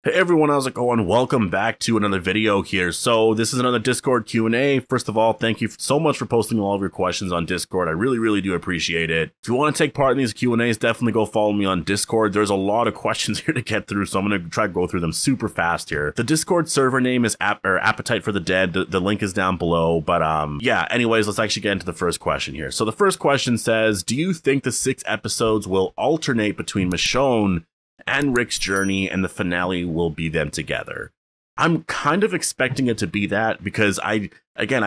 Hey everyone, how's it going? Welcome back to another video here. So this is another Discord Q&A. First of all, thank you so much for posting all of your questions on Discord. I really do appreciate it. If you want to take part in these Q&As, definitely go follow me on Discord. There's a lot of questions here to get through, so I'm going to try to go through them super fast here. The Discord server name is Appetite for the Dead. The link is down below, but yeah, anyways, let's actually get into the first question here. So the first question says, do you think the 6 episodes will alternate between Michonne and Rick's journey, and the finale will be them together? I'm kind of expecting it to be that, because I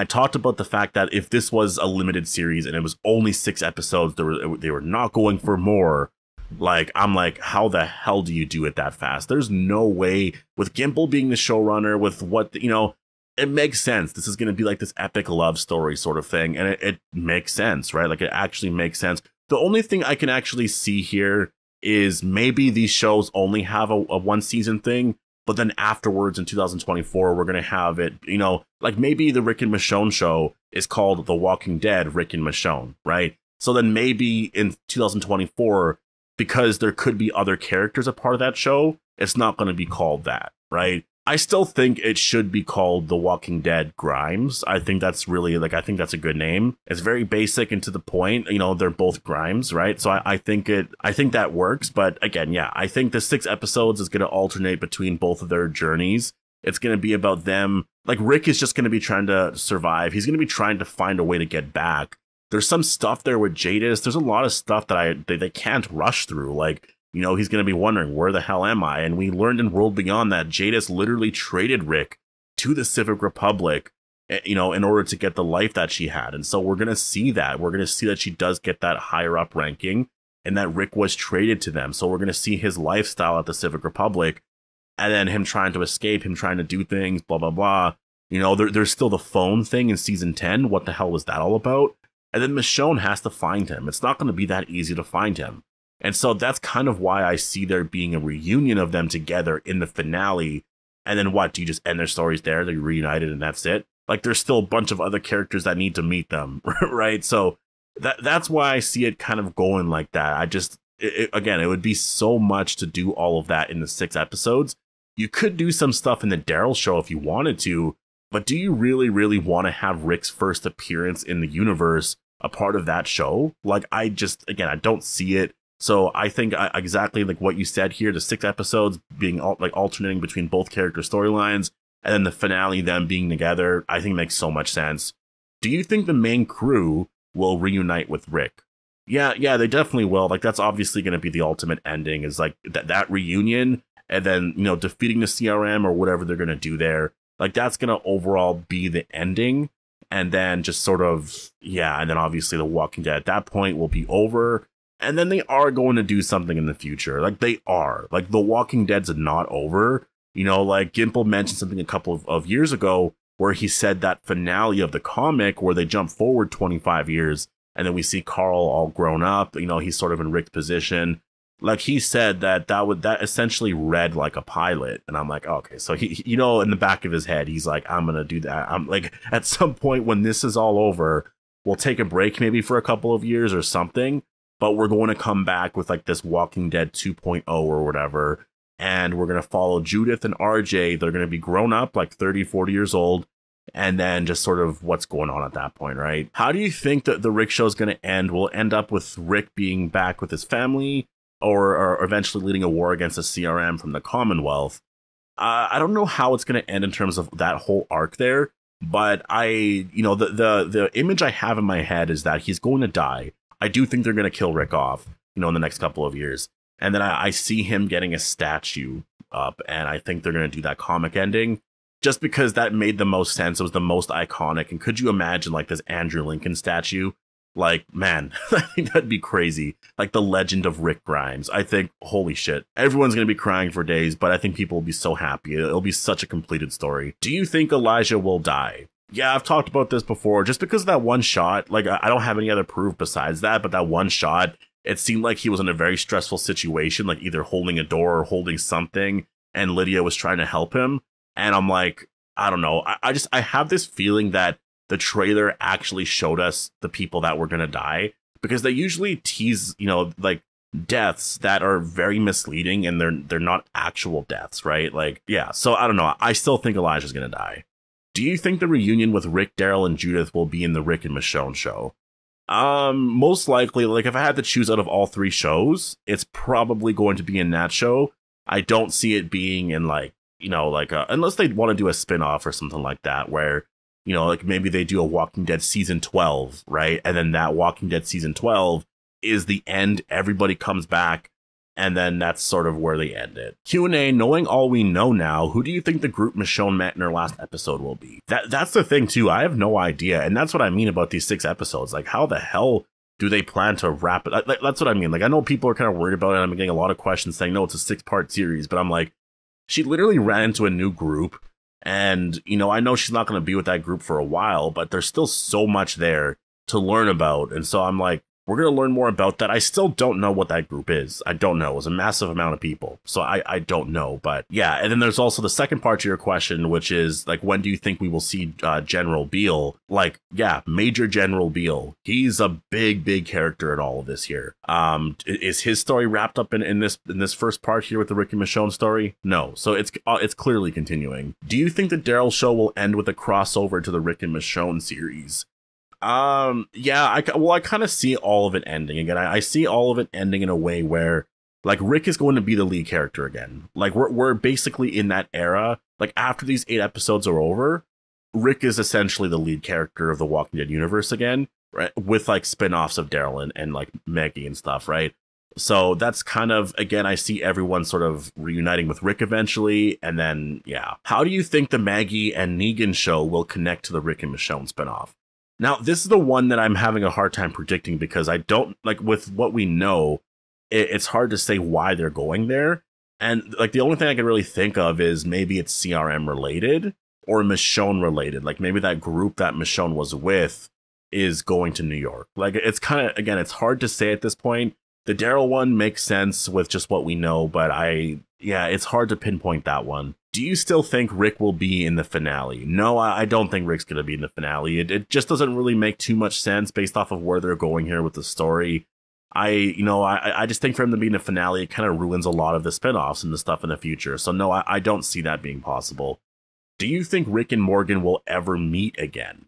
talked about the fact that if this was a limited series and it was only 6 episodes, they were not going for more. Like, I'm like, how the hell do you do it that fast? There's no way, with Gimple being the showrunner, with what, you know, it makes sense. This is going to be like this epic love story sort of thing, and it makes sense, right? Like, it actually makes sense. The only thing I can actually see here is maybe these shows only have a 1-season thing, but then afterwards in 2024, we're going to have it, you know, like maybe the Rick and Michonne show is called The Walking Dead Rick and Michonne, right? So then maybe in 2024, because there could be other characters a part of that show, it's not going to be called that, right? I still think it should be called The Walking Dead Grimes. I think that's really, like, I think that's a good name. It's very basic and to the point. You know, they're both Grimes, right? So I think that works. But again, yeah, I think the 6 episodes is going to alternate between both of their journeys. It's going to be about them. Like, Rick is just going to be trying to survive. He's going to be trying to find a way to get back. There's some stuff there with Jadis. There's a lot of stuff that they can't rush through. Like, you know, he's going to be wondering, where the hell am I? And we learned in World Beyond that Jadis literally traded Rick to the Civic Republic, you know, in order to get the life that she had. And so we're going to see that. We're going to see that she does get that higher up ranking and that Rick was traded to them. So we're going to see his lifestyle at the Civic Republic, and then him trying to escape, him trying to do things, blah, blah, blah. You know, there's still the phone thing in season 10. What the hell was that all about? And then Michonne has to find him. It's not going to be that easy to find him. And so that's kind of why I see there being a reunion of them together in the finale. And then what? Do you just end their stories there? They're reunited and that's it? Like, there's still a bunch of other characters that need to meet them, right? So that's why I see it kind of going like that. Again, it would be so much to do all of that in the 6 episodes. You could do some stuff in the DARYL show if you wanted to, but do you really want to have Rick's first appearance in the universe a part of that show? Like, I don't see it. So I think exactly like what you said here, the 6 episodes being alternating between both character storylines, and then the finale them being together, I think makes so much sense. Do you think the main crew will reunite with Rick? Yeah, they definitely will. Like, that's obviously going to be the ultimate ending, is like that reunion, and then, you know, defeating the CRM or whatever they're going to do there. Like, that's going to overall be the ending. And then just sort of, yeah, and then obviously The Walking Dead at that point will be over. And then they are going to do something in the future. Like, they are. Like, The Walking Dead's not over. You know, like, Gimple mentioned something a couple of years ago where he said that finale of the comic where they jump forward 25 years and then we see Carl all grown up. You know, he's sort of in Rick's position. Like, he said that essentially read like a pilot. And I'm like, okay, so he, you know, in the back of his head, he's like, I'm going to do that. I'm like, at some point when this is all over, we'll take a break maybe for a couple of years or something. But we're going to come back with like this Walking Dead 2.0 or whatever. And we're going to follow Judith and RJ. They're going to be grown up, like 30, 40 years old. And then just sort of what's going on at that point, right? How do you think that the Rick show is going to end? Will it end up with Rick being back with his family, or eventually leading a war against the CRM from the Commonwealth? I don't know how it's going to end in terms of that whole arc there. But you know, the image I have in my head is that he's going to die. I do think they're going to kill Rick off, you know, in the next couple of years. And then I see him getting a statue up, and I think they're going to do that comic ending just because that made the most sense. It was the most iconic. And could you imagine like this Andrew Lincoln statue? Like, man, I think that'd be crazy. Like the legend of Rick Grimes. I think, holy shit, everyone's going to be crying for days, but I think people will be so happy. It'll be such a completed story. Do you think Elijah will die? Yeah, I've talked about this before. Just because of that one shot, like, I don't have any other proof besides that, but that one shot, it seemed like he was in a very stressful situation, like either holding a door or holding something, and Lydia was trying to help him. And I'm like, I don't know. I have this feeling that the trailer actually showed us the people that were going to die, because they usually tease, you know, like deaths that are very misleading, and they're not actual deaths, right? Like, yeah, so I don't know. I still think Elijah's gonna die. Do you think the reunion with Rick, Daryl, and Judith will be in the Rick and Michonne show? Most likely. Like, if I had to choose out of all 3 shows, it's probably going to be in that show. I don't see it being in, like, you know, like, unless they want to do a spin-off or something like that, where, you know, like maybe they do a Walking Dead season 12, right? And then that Walking Dead season 12 is the end. Everybody comes back, and then that's sort of where they end it. Q&A, knowing all we know now, who do you think the group Michonne met in her last episode will be? That's the thing, too. I have no idea. And that's what I mean about these 6 episodes. Like, how the hell do they plan to wrap it? Like, that's what I mean. Like, I know people are kind of worried about it. I'm getting a lot of questions saying, no, it's a 6-part series. But I'm like, she literally ran into a new group. And, you know, I know she's not going to be with that group for a while, but there's still so much there to learn about. And so I'm like, we're going to learn more about that. I still don't know what that group is. I don't know. It was a massive amount of people. So I don't know. But yeah, and then there's also the second part to your question, which is like, when do you think we will see General Beale? Like, yeah, Major General Beale. He's a big character in all of this here. Is his story wrapped up in this first part here with the Rick and Michonne story? No. So it's clearly continuing. Do you think the Daryl show will end with a crossover to the Rick and Michonne series? Yeah, I kind of see all of it ending again. I see all of it ending in a way where, like, Rick is going to be the lead character again. Like, we're basically in that era. Like, after these 8 episodes are over, Rick is essentially the lead character of the Walking Dead universe again, right? With, like, spin-offs of Daryl and like Maggie and stuff, right? So that's kind of, again, I see everyone sort of reuniting with Rick eventually, and then, yeah. How do you think the Maggie and Negan show will connect to the Rick and Michonne spinoff? Now, this is the one that I'm having a hard time predicting, because I don't, like, with what we know, it's hard to say why they're going there. And, like, the only thing I can really think of is maybe it's CRM related or Michonne related. Like, maybe that group that Michonne was with is going to New York. Like, it's kind of, again, it's hard to say at this point. The Daryl one makes sense with just what we know, but yeah, it's hard to pinpoint that one. Do you still think Rick will be in the finale? No, I don't think Rick's going to be in the finale. It just doesn't really make too much sense based off of where they're going here with the story. I just think for him to be in the finale, it kind of ruins a lot of the spinoffs and the stuff in the future. So no, I don't see that being possible. Do you think Rick and Morgan will ever meet again?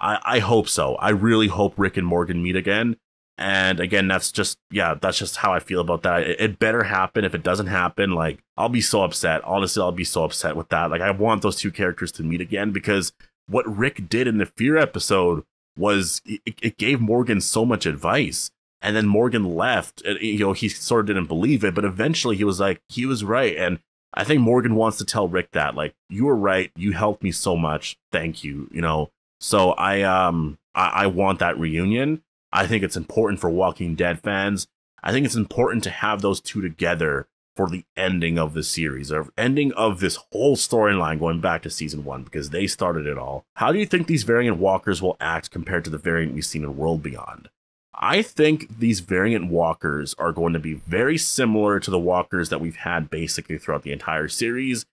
I hope so. I really hope Rick and Morgan meet again. And again, that's just how I feel about that. It better happen. If it doesn't happen, like, I'll be so upset. Honestly, I'll be so upset with that. Like, I want those 2 characters to meet again, because what Rick did in the Fear episode was it gave Morgan so much advice. And then Morgan left, and, you know, he sort of didn't believe it, but eventually he was like, he was right. And I think Morgan wants to tell Rick that, like, you were right. You helped me so much. Thank you. You know, so I want that reunion. I think it's important for Walking Dead fans. I think it's important to have those 2 together for the ending of the series, or ending of this whole storyline going back to season 1, because they started it all. How do you think these variant walkers will act compared to the variant we've seen in World Beyond? I think these variant walkers are going to be very similar to the walkers that we've had basically throughout the entire series,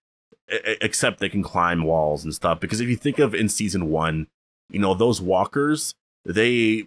except they can climb walls and stuff. Because if you think of in season 1, you know, those walkers, they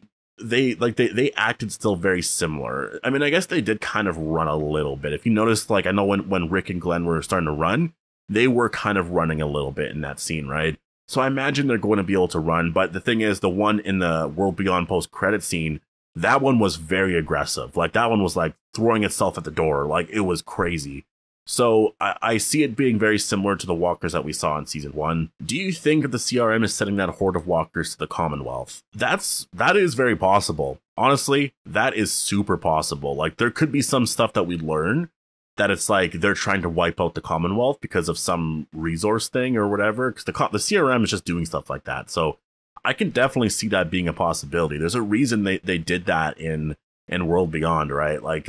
acted still very similar. I mean, I guess they did kind of run a little bit. If you notice, like, I know when Rick and Glenn were starting to run, they were kind of running a little bit in that scene, right? So I imagine they're going to be able to run. But the thing is, the one in the World Beyond post-credit scene, that one was very aggressive. Like, that one was like throwing itself at the door. Like, it was crazy. So I see it being very similar to the walkers that we saw in season 1. Do you think that the CRM is sending that horde of walkers to the Commonwealth? That is very possible. Honestly, that is super possible. Like, there could be some stuff that we learn that it's like they're trying to wipe out the Commonwealth because of some resource thing or whatever. Because the CRM is just doing stuff like that. So I can definitely see that being a possibility. There's a reason they did that in World Beyond, right? Like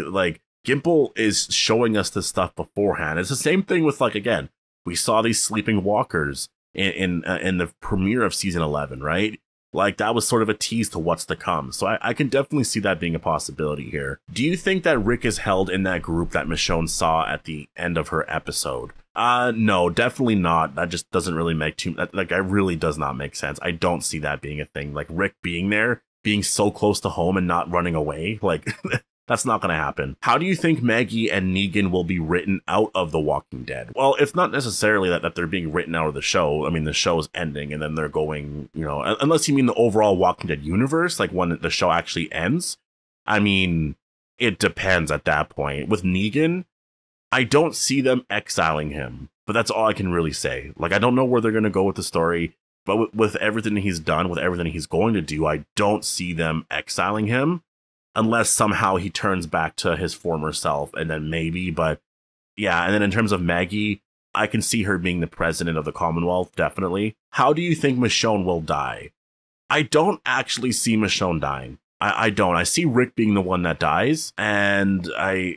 Gimple is showing us this stuff beforehand. It's the same thing with, like, again, we saw these sleeping walkers in the premiere of season 11, right? Like, that was sort of a tease to what's to come. So I can definitely see that being a possibility here. Do you think that Rick is held in that group that Michonne saw at the end of her episode? No, definitely not. That just doesn't really make it really does not make sense. I don't see that being a thing. Like, Rick being there, being so close to home and not running away. Like, That's not going to happen. How do you think Maggie and Negan will be written out of The Walking Dead? Well, it's not necessarily that they're being written out of the show. I mean, the show is ending and then they're going, you know, unless you mean the overall Walking Dead universe, like when the show actually ends. I mean, it depends at that point. With Negan, I don't see them exiling him, but that's all I can really say. Like, I don't know where they're going to go with the story, but with everything he's done, with everything he's going to do, I don't see them exiling him unless somehow he turns back to his former self, and then maybe, but yeah. And then in terms of Maggie, I can see her being the president of the Commonwealth, definitely. How do you think Michonne will die? I don't actually see Michonne dying. I don't. I see Rick being the one that dies, and I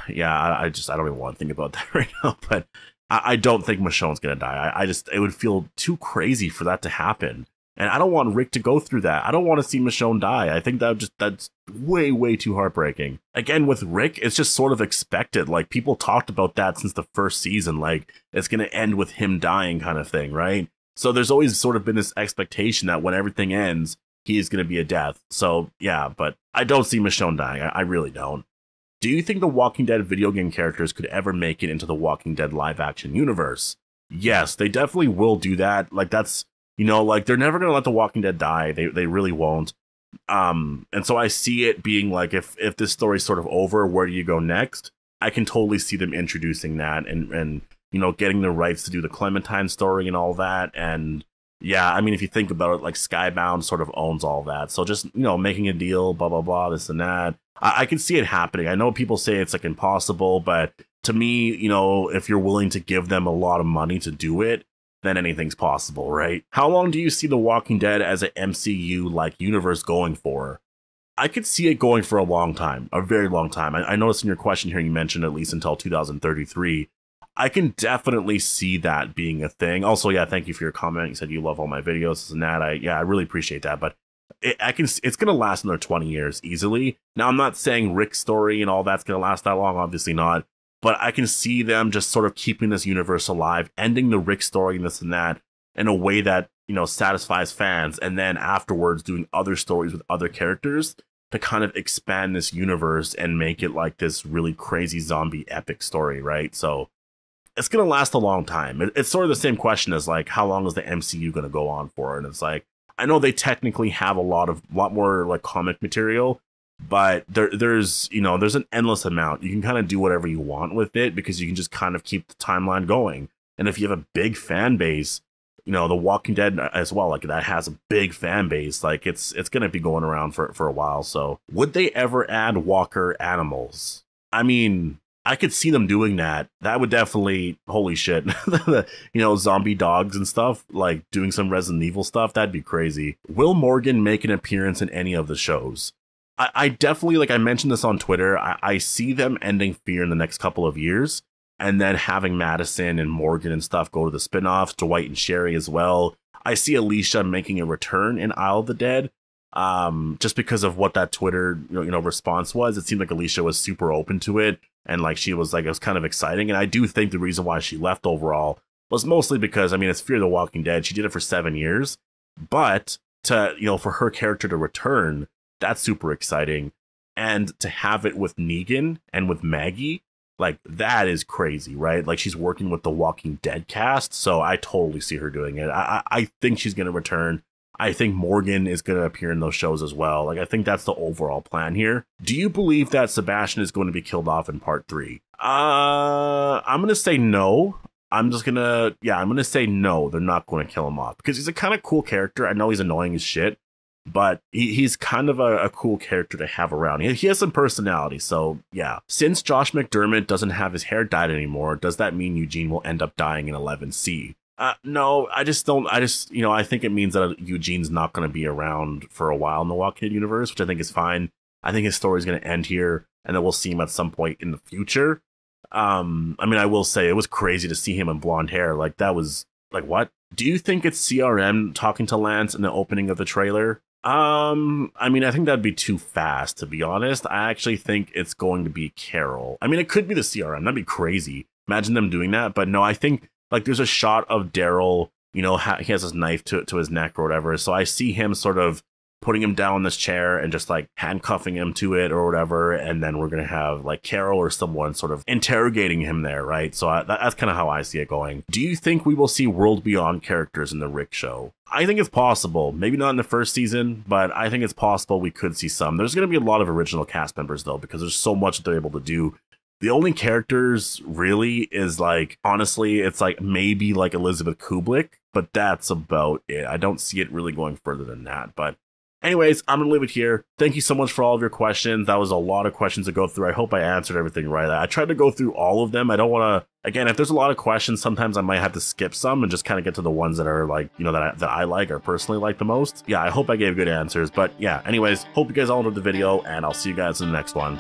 don't even want to think about that right now, but I don't think Michonne's gonna die. It would feel too crazy for that to happen. And I don't want Rick to go through that. I don't want to see Michonne die. I think that's way, way too heartbreaking. Again, with Rick, it's just sort of expected. Like, people talked about that since the first season. Like, it's gonna end with him dying kind of thing, right? So there's always sort of been this expectation that when everything ends, he is going to be a death. So yeah, but I don't see Michonne dying. I really don't. Do you think the Walking Dead video game characters could ever make it into the Walking Dead live action universe? Yes, they definitely will do that. Like, that's, you know, like, they're never going to let the Walking Dead die. They really won't. And so I see it being like, if this story's sort of over, where do you go next? I can totally see them introducing that and you know, getting the rights to do the Clementine story and all that. And yeah, I mean, if you think about it, like, Skybound sort of owns all that. So just, you know, making a deal, blah, blah, blah, this and that. I can see it happening. I know people say it's like impossible, but to me, you know, if you're willing to give them a lot of money to do it, then anything's possible, right? How long do you see The Walking Dead as an MCU-like universe going for? I could see it going for a long time, a very long time. I noticed in your question here, you mentioned at least until 2033. I can definitely see that being a thing. Also, yeah, thank you for your comment. You said you love all my videos and that. I really appreciate that. But it's going to last another 20 years easily. Now, I'm not saying Rick's story and all that's going to last that long. Obviously not. But I can see them just sort of keeping this universe alive, ending the Rick story and this and that in a way that, you know, satisfies fans. And then afterwards doing other stories with other characters to kind of expand this universe and make it like this really crazy zombie epic story, right? So it's going to last a long time. It's sort of the same question as, like, how long is the MCU going to go on for? And it's like, I know they technically have a lot more like comic material, but there's an endless amount. You can kind of do whatever you want with it because you can just kind of keep the timeline going. And if you have a big fan base, you know, The Walking Dead as well, like, that has a big fan base, like, it's going to be going around for a while. So would they ever add walker animals? I mean, I could see them doing that. That would definitely, holy shit, you know, zombie dogs and stuff, like doing some Resident Evil stuff. That'd be crazy. Will Morgan make an appearance in any of the shows? I definitely, like I mentioned this on Twitter, I see them ending Fear in the next couple of years and then having Madison and Morgan and stuff go to the spinoffs, Dwight and Sherry as well. I see Alicia making a return in Isle of the Dead. Just because of what that Twitter, you know, response was. It seemed like Alicia was super open to it. And like, she was like, it was kind of exciting. And I do think the reason why she left overall was mostly because, I mean, it's Fear the Walking Dead. She did it for 7 years, but to, you know, for her character to return, that's super exciting. And to have it with Negan and with Maggie, like, that is crazy, right? Like, she's working with the Walking Dead cast. So I totally see her doing it. I think she's going to return. I think Morgan is going to appear in those shows as well. Like, I think that's the overall plan here. Do you believe that Sebastian is going to be killed off in part 3? I'm going to say no. I'm going to say no, they're not going to kill him off. Because he's a kind of cool character. I know he's annoying as shit, but he's kind of a cool character to have around. He has some personality, so yeah. Since Josh McDermott doesn't have his hair dyed anymore, does that mean Eugene will end up dying in 11C? No, I think it means that Eugene's not going to be around for a while in the Walking Dead universe, which I think is fine. I think his story is going to end here, and then we'll see him at some point in the future. I mean, I will say it was crazy to see him in blonde hair. Like, that was, like, what? Do you think it's CRM talking to Lance in the opening of the trailer? I mean, I think that'd be too fast, to be honest. I actually think it's going to be Carol. I mean, it could be the CRM. That'd be crazy. Imagine them doing that. But no, I think, like, there's a shot of Daryl, you know, he has his knife to his neck or whatever. So I see him sort of putting him down in this chair and just like handcuffing him to it or whatever, and then we're gonna have like Carol or someone sort of interrogating him there, right? So that's kind of how I see it going. Do you think we will see World Beyond characters in the Rick show? I think it's possible. Maybe not in the first season, but I think it's possible we could see some. There's going to be a lot of original cast members, though, because there's so much that they're able to do. The only characters really is like, honestly, it's like maybe like Elizabeth Kublik, but that's about it. I don't see it really going further than that. But anyways, I'm going to leave it here. Thank you so much for all of your questions. That was a lot of questions to go through. I hope I answered everything right. I tried to go through all of them. I don't want to, again, if there's a lot of questions, sometimes I might have to skip some and just kind of get to the ones that are like, you know, that I like or personally like the most. Yeah, I hope I gave good answers. But yeah, anyways, hope you guys all enjoyed the video, and I'll see you guys in the next one.